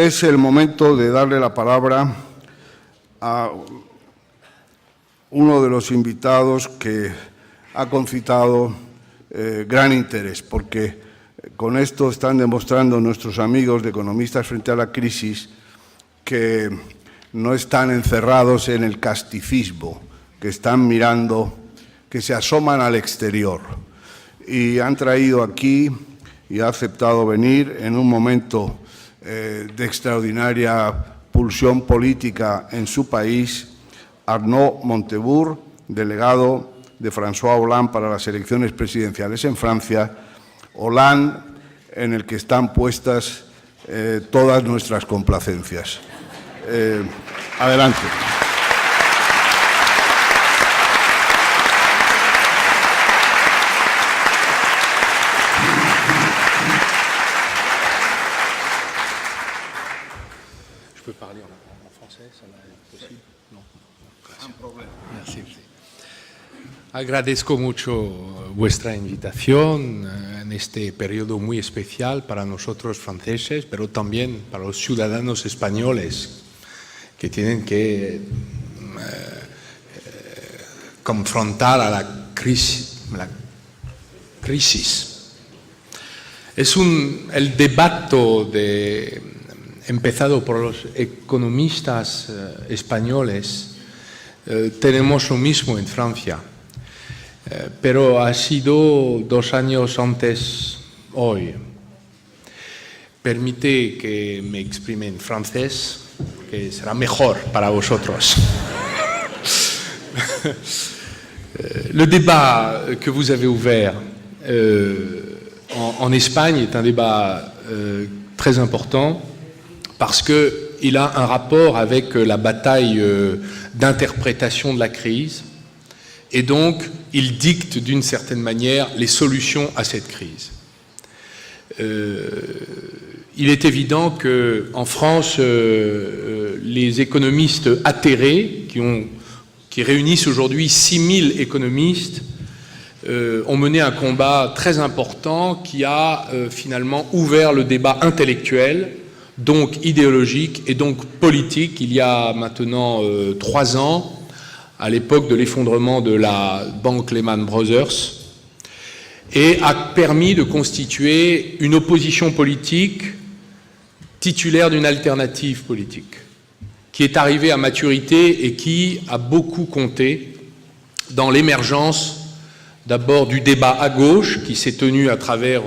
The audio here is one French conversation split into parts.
es el momento de darle la palabra a uno de los invitados que ha concitado gran interés, porque con esto están demostrando nuestros amigos de Economistas frente a la crisis que no están encerrados en el casticismo, que están mirando, que se asoman al exterior. Y han traído aquí y ha aceptado venir en un momento de extraordinaria pulsión política en su país, Arnaud Montebourg, delegado de François Hollande para las elecciones presidenciales en Francia, Hollande en el que están puestas todas nuestras complacencias. Adelante. Je peux parler en français, ça va être possible? No. Gracias. Merci. Agradezco mucho vuestra invitación en este periodo muy especial para nosotros franceses, pero también para los ciudadanos españoles que tienen que confrontar a la crisis. Es el debate empezado por los economistas españoles. Tenemos lo mismo en Francia, pero ha sido 2 años antes hoy. Permite que me exprime en francés, que será mejor para vosotros. Le débat que vous avez ouvert en Espagne est un débat très important parce qu'il a un rapport avec la bataille d'interprétation de la crise et donc il dicte d'une certaine manière les solutions à cette crise. Il est évident qu'en France, les économistes atterrés, qui réunissent aujourd'hui 6000 économistes, ont mené un combat très important qui a finalement ouvert le débat intellectuel, donc idéologique et donc politique, il y a maintenant 3 ans, à l'époque de l'effondrement de la banque Lehman Brothers, et a permis de constituer une opposition politique titulaire d'une alternative politique, qui est arrivée à maturité et qui a beaucoup compté dans l'émergence d'abord du débat à gauche, qui s'est tenu à travers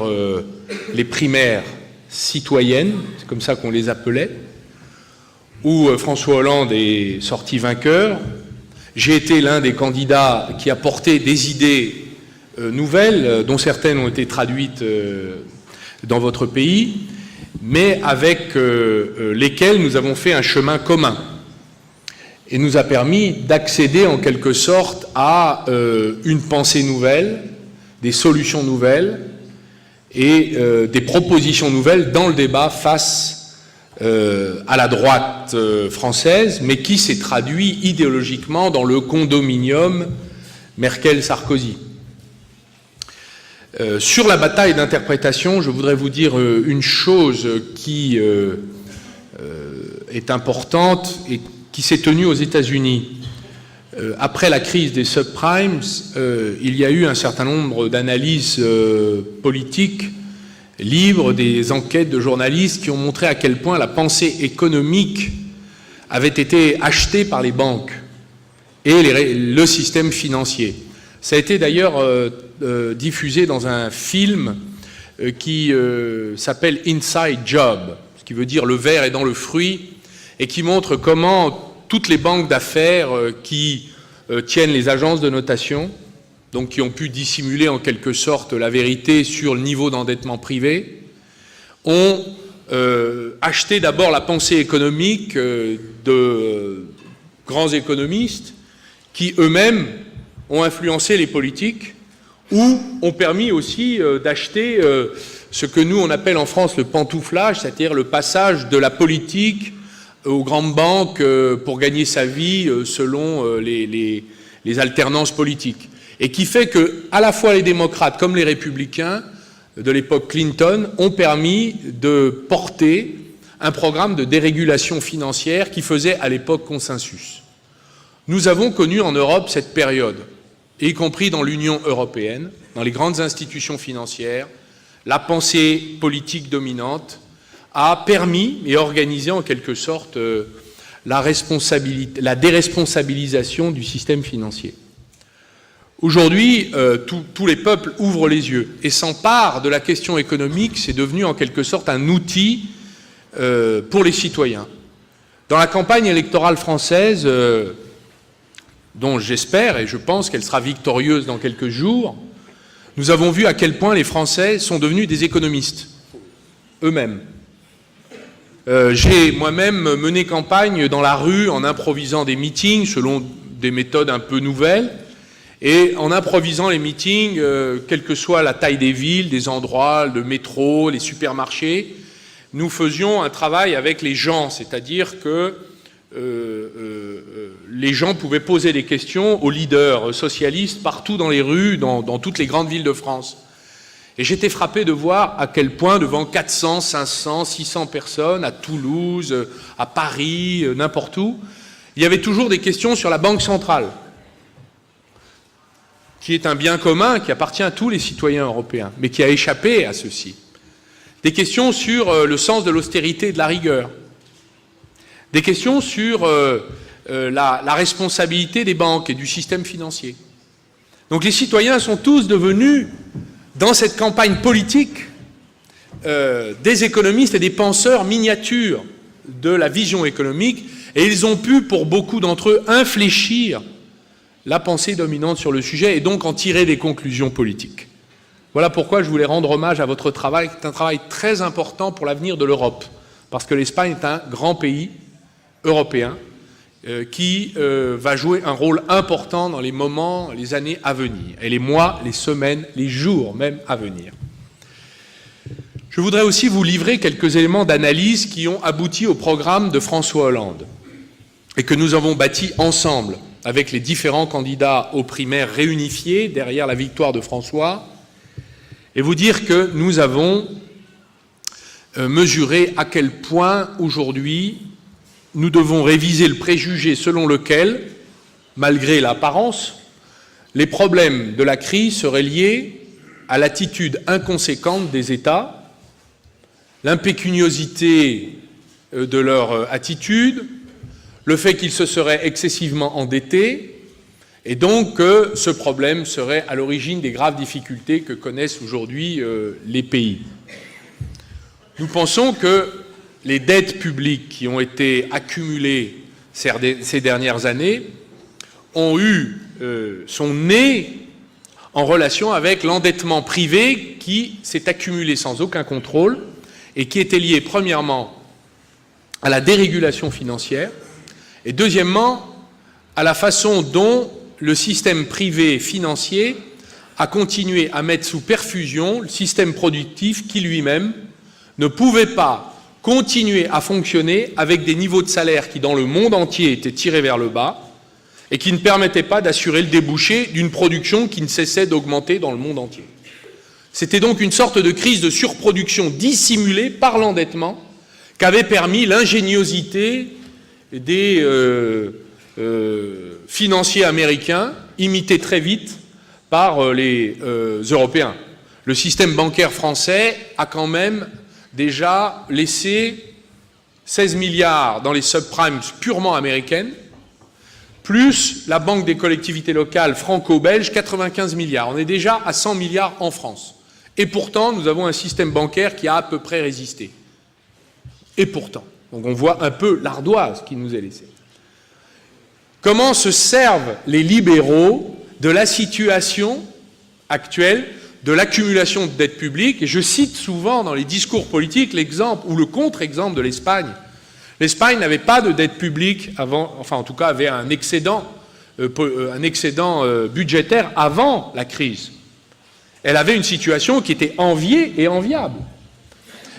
les primaires citoyennes, c'est comme ça qu'on les appelait, où François Hollande est sorti vainqueur. J'ai été l'un des candidats qui a porté des idées nouvelles, dont certaines ont été traduites dans votre pays, mais avec lesquelles nous avons fait un chemin commun et nous a permis d'accéder en quelque sorte à une pensée nouvelle, des solutions nouvelles et des propositions nouvelles dans le débat face à la droite française, mais qui s'est traduit idéologiquement dans le condominium Merkel-Sarkozy. Sur la bataille d'interprétation, je voudrais vous dire une chose qui est importante et qui s'est tenue aux États-Unis. Après la crise des subprimes, il y a eu un certain nombre d'analyses politiques libres, des enquêtes de journalistes qui ont montré à quel point la pensée économique avait été achetée par les banques et le système financier. Ça a été d'ailleurs diffusé dans un film qui s'appelle Inside Job, ce qui veut dire le ver est dans le fruit, et qui montre comment toutes les banques d'affaires qui tiennent les agences de notation, donc qui ont pu dissimuler en quelque sorte la vérité sur le niveau d'endettement privé, ont acheté d'abord la pensée économique de grands économistes qui eux-mêmes ont influencé les politiques ou ont permis aussi d'acheter ce que nous on appelle en France le pantouflage, c'est-à-dire le passage de la politique aux grandes banques pour gagner sa vie selon les alternances politiques. Et qui fait que, à la fois les démocrates comme les républicains de l'époque Clinton ont permis de porter un programme de dérégulation financière qui faisait à l'époque consensus. Nous avons connu en Europe cette période, y compris dans l'Union européenne, dans les grandes institutions financières. La pensée politique dominante a permis et organisé en quelque sorte la déresponsabilisation du système financier. Aujourd'hui, tous les peuples ouvrent les yeux et s'emparent de la question économique. C'est devenu en quelque sorte un outil pour les citoyens. Dans la campagne électorale française, dont j'espère et je pense qu'elle sera victorieuse dans quelques jours, nous avons vu à quel point les Français sont devenus des économistes, eux-mêmes. J'ai moi-même mené campagne dans la rue en improvisant des meetings selon des méthodes un peu nouvelles, et en improvisant les meetings, quelle que soit la taille des villes, des endroits, le métro, les supermarchés, nous faisions un travail avec les gens, c'est-à-dire que les gens pouvaient poser des questions aux leaders socialistes partout dans les rues, dans toutes les grandes villes de France. Et j'étais frappé de voir à quel point, devant 400, 500, 600 personnes, à Toulouse, à Paris, n'importe où, il y avait toujours des questions sur la Banque centrale, qui est un bien commun qui appartient à tous les citoyens européens, mais qui a échappé à ceux-ci. Des questions sur le sens de l'austérité et de la rigueur. Des questions sur la responsabilité des banques et du système financier. Donc les citoyens sont tous devenus, dans cette campagne politique, des économistes et des penseurs miniatures de la vision économique, et ils ont pu, pour beaucoup d'entre eux, infléchir la pensée dominante sur le sujet et donc en tirer des conclusions politiques. Voilà pourquoi je voulais rendre hommage à votre travail, qui est un travail très important pour l'avenir de l'Europe, parce que l'Espagne est un grand pays européen qui va jouer un rôle important dans les moments, les années à venir, et les mois, les semaines, les jours même à venir. Je voudrais aussi vous livrer quelques éléments d'analyse qui ont abouti au programme de François Hollande et que nous avons bâti ensemble avec les différents candidats aux primaires réunifiés derrière la victoire de François, et vous dire que nous avons mesuré à quel point aujourd'hui nous devons réviser le préjugé selon lequel, malgré l'apparence, les problèmes de la crise seraient liés à l'attitude inconséquente des États, l'impécuniosité de leur attitude, le fait qu'ils se seraient excessivement endettés, et donc que ce problème serait à l'origine des graves difficultés que connaissent aujourd'hui les pays. Nous pensons que les dettes publiques qui ont été accumulées ces dernières années sont nées en relation avec l'endettement privé qui s'est accumulé sans aucun contrôle et qui était lié premièrement à la dérégulation financière et deuxièmement à la façon dont le système privé financier a continué à mettre sous perfusion le système productif qui lui-même ne pouvait pas continuer à fonctionner avec des niveaux de salaire qui, dans le monde entier, étaient tirés vers le bas et qui ne permettaient pas d'assurer le débouché d'une production qui ne cessait d'augmenter dans le monde entier. C'était donc une sorte de crise de surproduction dissimulée par l'endettement qu'avait permis l'ingéniosité des financiers américains, imités très vite par les Européens. Le système bancaire français a quand même déjà laissé 16 milliards dans les subprimes purement américaines, plus la Banque des collectivités locales franco-belge, 95 milliards. On est déjà à 100 milliards en France. Et pourtant, nous avons un système bancaire qui a à peu près résisté. Et pourtant. Donc on voit un peu l'ardoise qui nous est laissée. Comment se servent les libéraux de la situation actuelle de l'accumulation de dettes publiques, et je cite souvent dans les discours politiques l'exemple ou le contre-exemple de l'Espagne. L'Espagne n'avait pas de dette publique avant, enfin en tout cas avait un excédent budgétaire avant la crise. Elle avait une situation qui était enviée et enviable.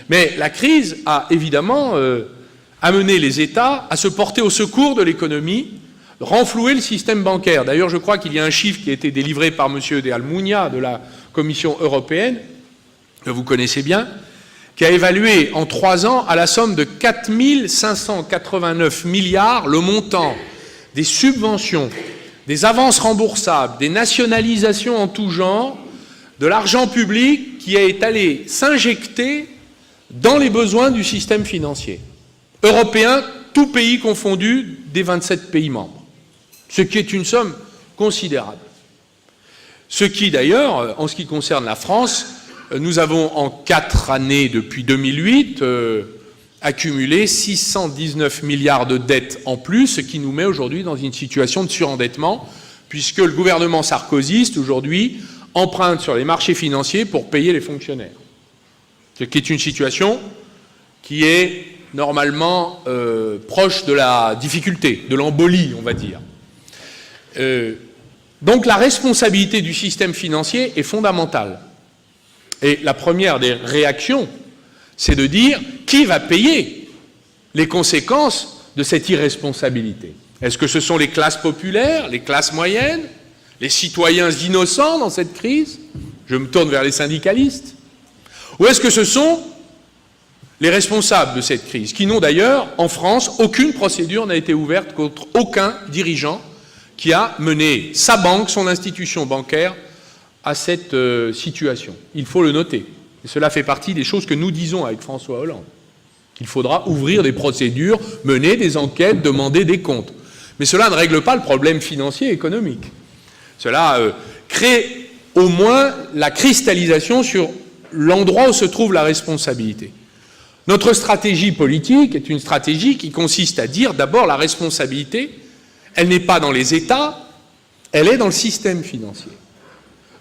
Mais la crise a évidemment amené les États à se porter au secours de l'économie, renflouer le système bancaire. D'ailleurs, je crois qu'il y a un chiffre qui a été délivré par M. de Almunia de la Commission européenne, que vous connaissez bien, qui a évalué en 3 ans à la somme de 4 589 milliards le montant des subventions, des avances remboursables, des nationalisations en tout genre, de l'argent public qui est allé s'injecter dans les besoins du système financier européen, tout pays confondu, des 27 pays membres, ce qui est une somme considérable. Ce qui, d'ailleurs, en ce qui concerne la France, nous avons en 4 années depuis 2008 accumulé 619 milliards de dettes en plus, ce qui nous met aujourd'hui dans une situation de surendettement, puisque le gouvernement sarkozyste, aujourd'hui, emprunte sur les marchés financiers pour payer les fonctionnaires. Ce qui est une situation qui est normalement proche de la difficulté, de l'embolie, on va dire. Donc la responsabilité du système financier est fondamentale. Et la première des réactions, c'est de dire qui va payer les conséquences de cette irresponsabilité. Est-ce que ce sont les classes populaires, les classes moyennes, les citoyens innocents dans cette crise? Je me tourne vers les syndicalistes. Ou est-ce que ce sont les responsables de cette crise, qui n'ont d'ailleurs, en France, aucune procédure n'a été ouverte contre aucun dirigeant qui a mené sa banque, son institution bancaire, à cette situation. Il faut le noter. Et cela fait partie des choses que nous disons avec François Hollande, qu'il faudra ouvrir des procédures, mener des enquêtes, demander des comptes. Mais cela ne règle pas le problème financier et économique. Cela crée au moins la cristallisation sur l'endroit où se trouve la responsabilité. Notre stratégie politique est une stratégie qui consiste à dire d'abord la responsabilité, elle n'est pas dans les États, elle est dans le système financier.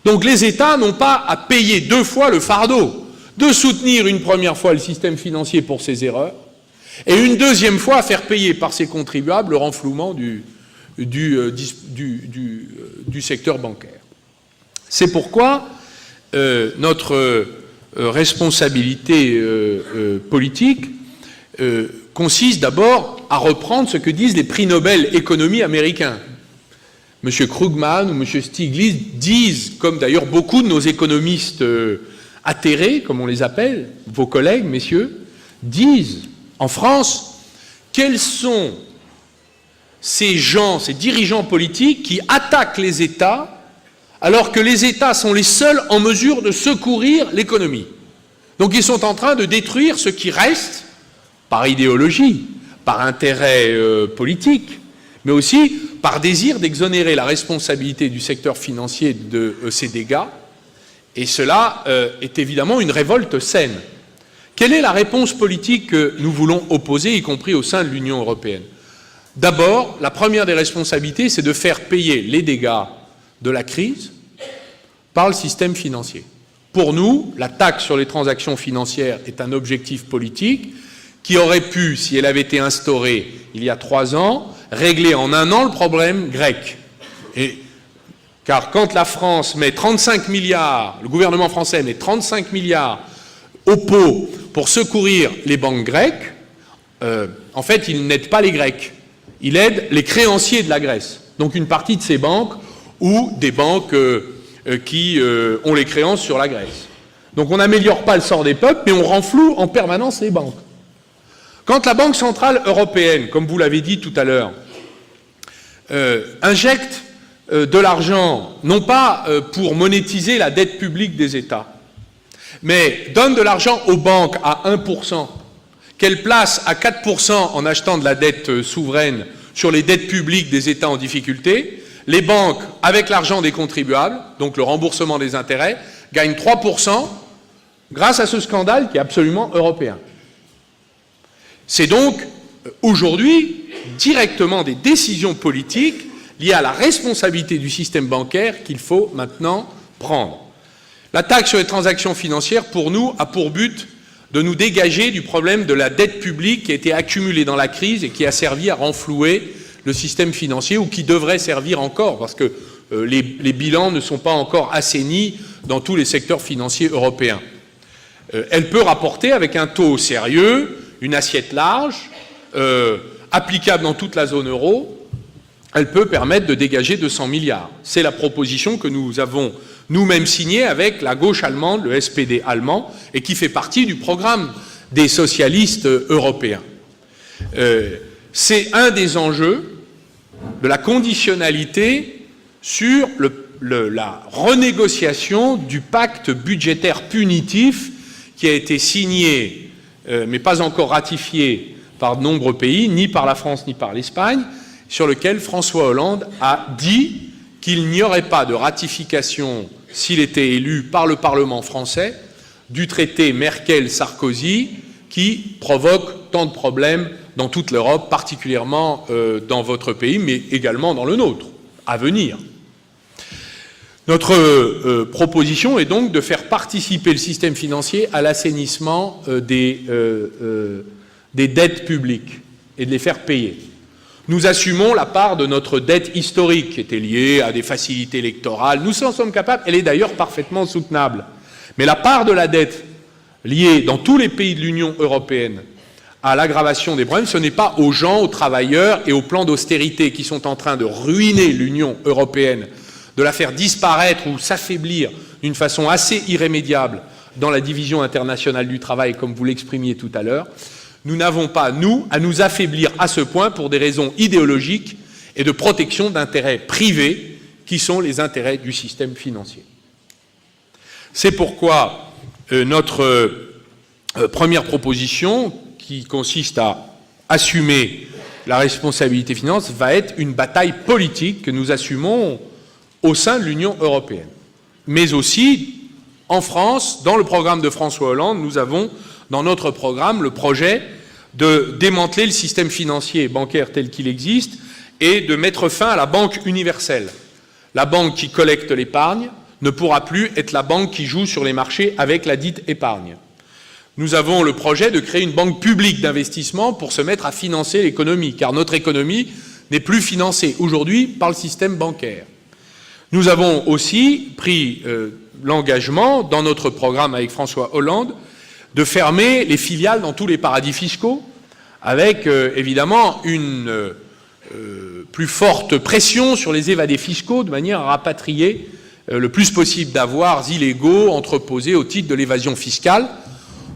Donc les États n'ont pas à payer 2 fois le fardeau de soutenir une première fois le système financier pour ses erreurs et une deuxième fois à faire payer par ses contribuables le renflouement du secteur bancaire. C'est pourquoi notre responsabilité politique consiste d'abord à reprendre ce que disent les prix Nobel économie américains. M. Krugman ou M. Stiglitz disent, comme d'ailleurs beaucoup de nos économistes atterrés, comme on les appelle, vos collègues, messieurs, disent en France, quels sont ces gens, ces dirigeants politiques qui attaquent les États alors que les États sont les seuls en mesure de secourir l'économie. Donc ils sont en train de détruire ce qui reste, par idéologie, par intérêt politique, mais aussi par désir d'exonérer la responsabilité du secteur financier de ces dégâts, et cela est évidemment une révolte saine. Quelle est la réponse politique que nous voulons opposer, y compris au sein de l'Union européenne? D'abord, la première des responsabilités, c'est de faire payer les dégâts de la crise par le système financier. Pour nous, la taxe sur les transactions financières est un objectif politique qui aurait pu, si elle avait été instaurée il y a 3 ans, régler en 1 an le problème grec. Car quand la France met 35 milliards, le gouvernement français met 35 milliards au pot pour secourir les banques grecques, en fait, il n'aide pas les Grecs. Il aide les créanciers de la Grèce. Donc une partie de ces banques ou des banques qui ont les créances sur la Grèce. Donc on n'améliore pas le sort des peuples, mais on renfloue en permanence les banques. Quand la Banque centrale européenne, comme vous l'avez dit tout à l'heure, injecte de l'argent, non pas pour monétiser la dette publique des États, mais donne de l'argent aux banques à 1%, qu'elle place à 4% en achetant de la dette souveraine sur les dettes publiques des États en difficulté, les banques, avec l'argent des contribuables, donc le remboursement des intérêts, gagnent 3% grâce à ce scandale qui est absolument européen. C'est donc aujourd'hui directement des décisions politiques liées à la responsabilité du système bancaire qu'il faut maintenant prendre. La taxe sur les transactions financières, pour nous, a pour but de nous dégager du problème de la dette publique qui a été accumulée dans la crise et qui a servi à renflouer le système financier, ou qui devrait servir encore, parce que les bilans ne sont pas encore assainis dans tous les secteurs financiers européens. Elle peut rapporter, avec un taux sérieux, une assiette large, applicable dans toute la zone euro, elle peut permettre de dégager 200 milliards. C'est la proposition que nous avons nous-mêmes signé avec la gauche allemande, le SPD allemand, et qui fait partie du programme des socialistes européens. C'est un des enjeux de la conditionnalité sur la renégociation du pacte budgétaire punitif qui a été signé, mais pas encore ratifié par de nombreux pays, ni par la France ni par l'Espagne, sur lequel François Hollande a dit qu'il n'y aurait pas de ratification, s'il était élu par le Parlement français, du traité Merkel-Sarkozy qui provoque tant de problèmes dans toute l'Europe, particulièrement dans votre pays, mais également dans le nôtre, à venir. Notre proposition est donc de faire participer le système financier à l'assainissement des dettes publiques et de les faire payer. Nous assumons la part de notre dette historique qui était liée à des facilités électorales. Nous en sommes capables, elle est d'ailleurs parfaitement soutenable. Mais la part de la dette liée dans tous les pays de l'Union européenne à l'aggravation des problèmes, ce n'est pas aux gens, aux travailleurs et aux plans d'austérité qui sont en train de ruiner l'Union européenne, de la faire disparaître ou s'affaiblir d'une façon assez irrémédiable dans la division internationale du travail, comme vous l'exprimiez tout à l'heure. Nous n'avons pas, nous, à nous affaiblir à ce point pour des raisons idéologiques et de protection d'intérêts privés qui sont les intérêts du système financier. C'est pourquoi notre première proposition, qui consiste à assumer la responsabilité finance, va être une bataille politique que nous assumons au sein de l'Union européenne. Mais aussi, en France, dans le programme de François Hollande, nous avons dans notre programme le projet de démanteler le système financier et bancaire tel qu'il existe et de mettre fin à la banque universelle. La banque qui collecte l'épargne ne pourra plus être la banque qui joue sur les marchés avec la dite épargne. Nous avons le projet de créer une banque publique d'investissement pour se mettre à financer l'économie, car notre économie n'est plus financée aujourd'hui par le système bancaire. Nous avons aussi pris l'engagement, dans notre programme avec François Hollande, de fermer les filiales dans tous les paradis fiscaux, avec évidemment une plus forte pression sur les évadés fiscaux, de manière à rapatrier le plus possible d'avoirs illégaux entreposés au titre de l'évasion fiscale,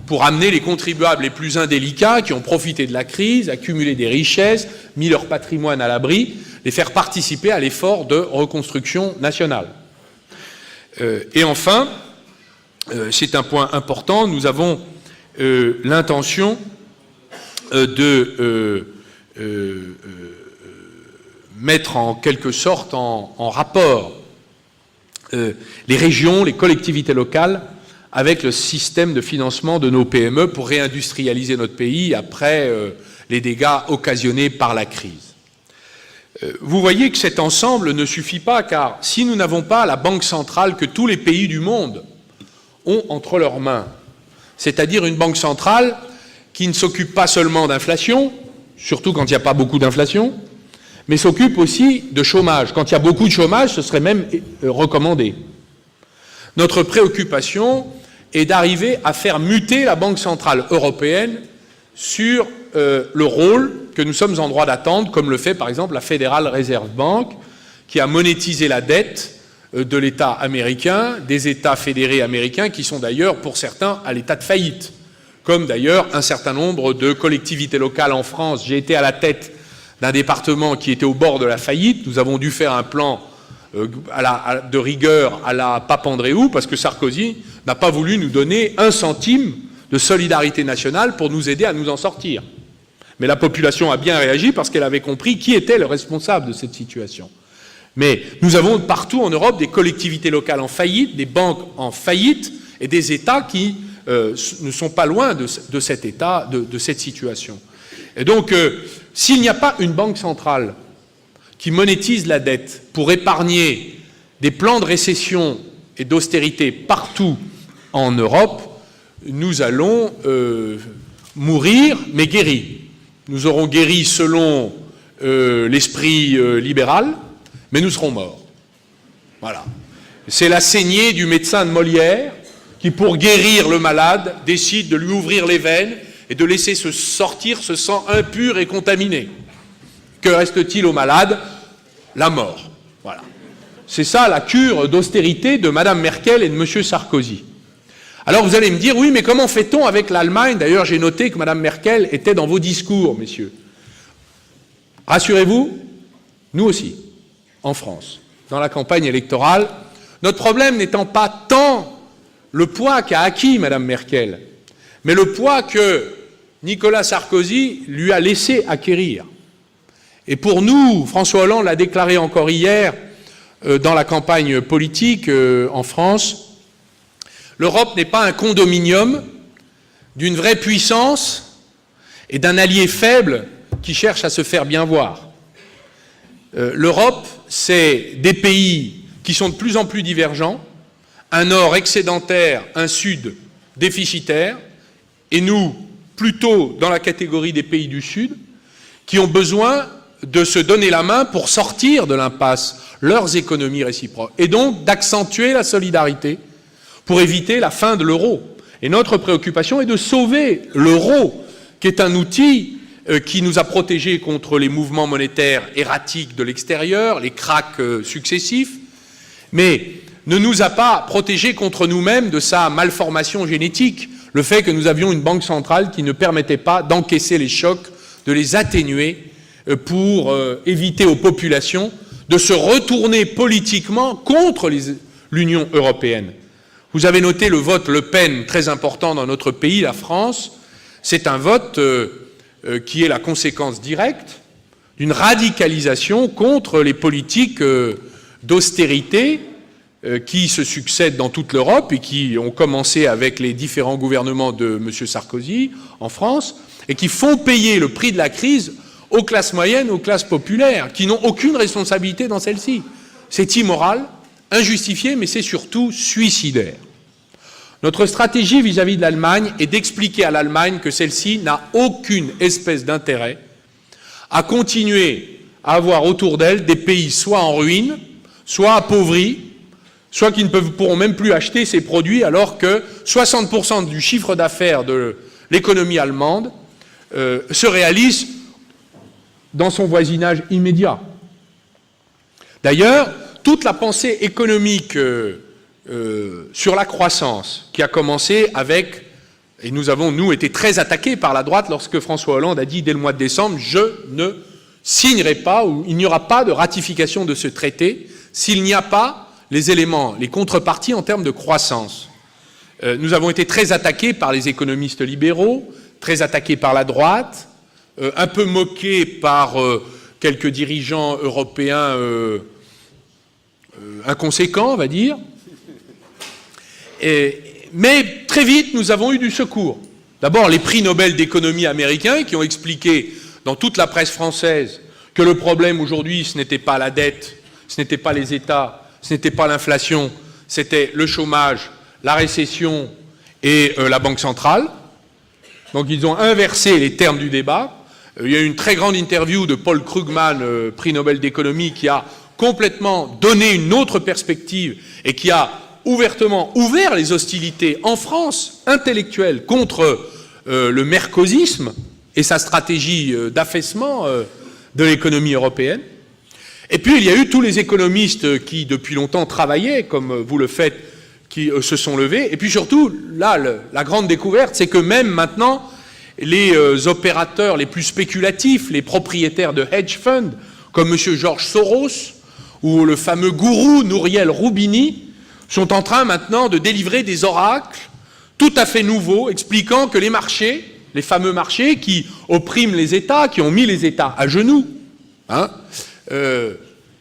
pour amener les contribuables les plus indélicats qui ont profité de la crise, accumulé des richesses, mis leur patrimoine à l'abri, les faire participer à l'effort de reconstruction nationale. Et enfin, c'est un point important, nous avons l'intention de mettre en quelque sorte en rapport les régions, les collectivités locales, avec le système de financement de nos PME pour réindustrialiser notre pays après les dégâts occasionnés par la crise. Vous voyez que cet ensemble ne suffit pas, car si nous n'avons pas la banque centrale que tous les pays du monde ont entre leurs mains, c'est-à-dire une banque centrale qui ne s'occupe pas seulement d'inflation, surtout quand il n'y a pas beaucoup d'inflation, mais s'occupe aussi de chômage. Quand il y a beaucoup de chômage, ce serait même recommandé. Notre préoccupation est d'arriver à faire muter la Banque centrale européenne sur le rôle que nous sommes en droit d'attendre, comme le fait par exemple la Federal Reserve Bank, qui a monétisé la dette de l'État américain, des États fédérés américains, qui sont d'ailleurs pour certains à l'état de faillite, comme d'ailleurs un certain nombre de collectivités locales en France. J'ai été à la tête d'un département qui était au bord de la faillite. Nous avons dû faire un plan de rigueur à la Papandréou, parce que Sarkozy n'a pas voulu nous donner un centime de solidarité nationale pour nous aider à nous en sortir. Mais la population a bien réagi parce qu'elle avait compris qui était le responsable de cette situation. Mais nous avons partout en Europe des collectivités locales en faillite, des banques en faillite et des États qui ne sont pas loin de cet état, de cette situation. Et donc, s'il n'y a pas une banque centrale qui monétise la dette pour épargner des plans de récession et d'austérité partout en Europe, nous allons mourir, mais guéris. Nous aurons guéri selon l'esprit libéral, mais nous serons morts. Voilà. C'est la saignée du médecin de Molière qui, pour guérir le malade, décide de lui ouvrir les veines et de laisser sortir ce sang impur et contaminé. Que reste-t-il au malade? La mort. Voilà. C'est ça la cure d'austérité de Mme Merkel et de M. Sarkozy. Alors vous allez me dire, oui, mais comment fait-on avec l'Allemagne? D'ailleurs, j'ai noté que Mme Merkel était dans vos discours, messieurs. Rassurez-vous, nous aussi, en France, dans la campagne électorale, notre problème n'étant pas tant le poids qu'a acquis Mme Merkel, mais le poids que Nicolas Sarkozy lui a laissé acquérir. Et pour nous, François Hollande l'a déclaré encore hier dans la campagne politique en France, l'Europe n'est pas un condominium d'une vraie puissance et d'un allié faible qui cherche à se faire bien voir. L'Europe, c'est des pays qui sont de plus en plus divergents, un nord excédentaire, un sud déficitaire, et nous, plutôt dans la catégorie des pays du Sud, qui ont besoin de se donner la main pour sortir de l'impasse leurs économies réciproques, et donc d'accentuer la solidarité pour éviter la fin de l'euro. Et notre préoccupation est de sauver l'euro, qui est un outil qui nous a protégés contre les mouvements monétaires erratiques de l'extérieur, les cracks successifs, mais ne nous a pas protégés contre nous-mêmes de sa malformation génétique, le fait que nous avions une banque centrale qui ne permettait pas d'encaisser les chocs, de les atténuer pour éviter aux populations de se retourner politiquement contre l'Union européenne. Vous avez noté le vote Le Pen, très important dans notre pays, la France. C'est un vote qui est la conséquence directe d'une radicalisation contre les politiques d'austérité qui se succèdent dans toute l'Europe et qui ont commencé avec les différents gouvernements de M. Sarkozy en France et qui font payer le prix de la crise aux classes moyennes, aux classes populaires, qui n'ont aucune responsabilité dans celle-ci. C'est immoral, injustifié, mais c'est surtout suicidaire. Notre stratégie vis-à-vis de l'Allemagne est d'expliquer à l'Allemagne que celle-ci n'a aucune espèce d'intérêt à continuer à avoir autour d'elle des pays soit en ruine, soit appauvris, soit qui ne pourront même plus acheter ces produits alors que 60% du chiffre d'affaires de l'économie allemande se réalise dans son voisinage immédiat. D'ailleurs, toute la pensée économique sur la croissance qui a commencé avec, et nous avons, nous, été très attaqués par la droite lorsque François Hollande a dit dès le mois de décembre « Je ne signerai pas ou il n'y aura pas de ratification de ce traité s'il n'y a pas les éléments, les contreparties en termes de croissance. » Nous avons été très attaqués par les économistes libéraux, très attaqués par la droite, un peu moqués par quelques dirigeants européens inconséquents, on va dire. Mais très vite, nous avons eu du secours. D'abord, les prix Nobel d'économie américains qui ont expliqué dans toute la presse française que le problème aujourd'hui, ce n'était pas la dette, ce n'était pas les États, ce n'était pas l'inflation, c'était le chômage, la récession et la Banque centrale. Donc ils ont inversé les termes du débat. Il y a eu une très grande interview de Paul Krugman, prix Nobel d'économie, qui a complètement donné une autre perspective et qui a ouvertement ouvert les hostilités en France intellectuelles contre le mercosisme et sa stratégie d'affaissement de l'économie européenne. Et puis il y a eu tous les économistes qui depuis longtemps travaillaient, comme vous le faites, qui se sont levés. Et puis surtout, là, la grande découverte, c'est que même maintenant, les opérateurs les plus spéculatifs, les propriétaires de hedge funds, comme M. George Soros ou le fameux gourou Nouriel Roubini, sont en train maintenant de délivrer des oracles tout à fait nouveaux, expliquant que les marchés, les fameux marchés qui oppriment les États, qui ont mis les États à genoux,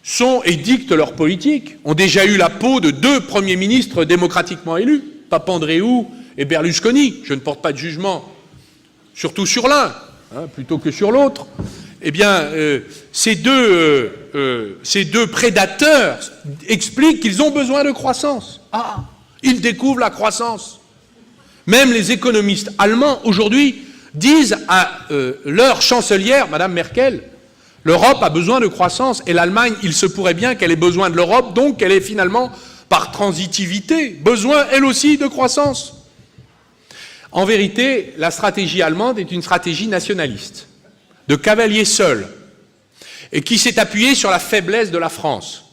sont et dictent leur politique, ont déjà eu la peau de 2 premiers ministres démocratiquement élus, Papandréou et Berlusconi. Je ne porte pas de jugement, surtout sur l'un, plutôt que sur l'autre. Eh bien, ces deux prédateurs expliquent qu'ils ont besoin de croissance. Ah, ils découvrent la croissance. Même les économistes allemands, aujourd'hui, disent à leur chancelière, Mme Merkel, l'Europe a besoin de croissance et l'Allemagne, il se pourrait bien qu'elle ait besoin de l'Europe, donc qu'elle ait finalement, par transitivité, besoin, elle aussi, de croissance. En vérité, la stratégie allemande est une stratégie nationaliste, de cavalier seul, et qui s'est appuyée sur la faiblesse de la France.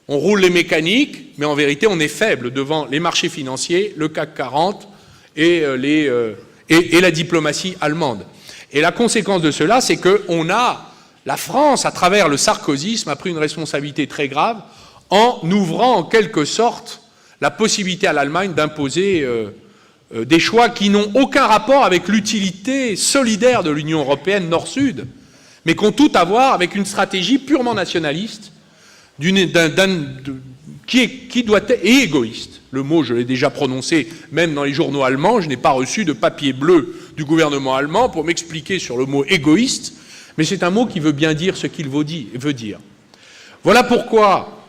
On roule les mécaniques, mais en vérité, on est faible devant les marchés financiers, le CAC 40 et la diplomatie allemande. Et la conséquence de cela, c'est que la France, à travers le sarkozysme, a pris une responsabilité très grave en ouvrant en quelque sorte la possibilité à l'Allemagne d'imposer des choix qui n'ont aucun rapport avec l'utilité solidaire de l'Union européenne Nord-Sud, mais qui ont tout à voir avec une stratégie purement nationaliste, qui doit être et égoïste. Le mot, je l'ai déjà prononcé, même dans les journaux allemands, je n'ai pas reçu de papier bleu du gouvernement allemand pour m'expliquer sur le mot égoïste, mais c'est un mot qui veut bien dire ce qu'il veut dire. Voilà pourquoi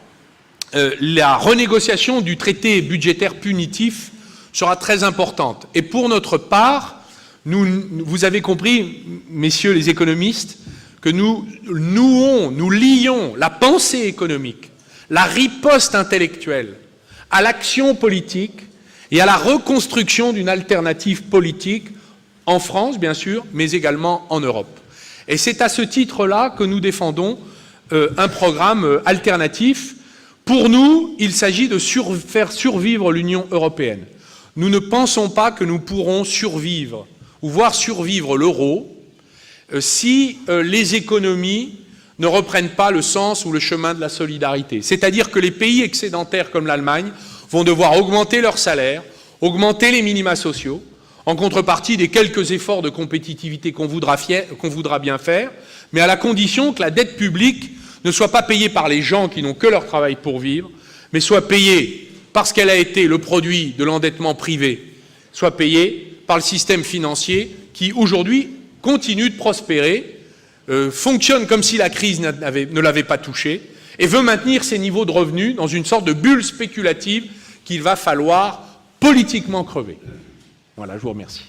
la renégociation du traité budgétaire punitif sera très importante. Et pour notre part, vous avez compris, messieurs les économistes, que nous lions la pensée économique, la riposte intellectuelle, à l'action politique et à la reconstruction d'une alternative politique en France, bien sûr, mais également en Europe. Et c'est à ce titre-là que nous défendons un programme alternatif. Pour nous, il s'agit de faire survivre l'Union européenne. Nous ne pensons pas que nous pourrons survivre ou voir survivre l'euro si les économies ne reprennent pas le sens ou le chemin de la solidarité. C'est-à-dire que les pays excédentaires comme l'Allemagne vont devoir augmenter leurs salaires, augmenter les minima sociaux, en contrepartie des quelques efforts de compétitivité qu'on voudra bien faire, mais à la condition que la dette publique ne soit pas payée par les gens qui n'ont que leur travail pour vivre, mais soit payée parce qu'elle a été le produit de l'endettement privé, soit payée par le système financier qui, aujourd'hui, continue de prospérer, fonctionne comme si la crise ne l'avait pas touché et veut maintenir ses niveaux de revenus dans une sorte de bulle spéculative qu'il va falloir politiquement crever. Voilà, je vous remercie.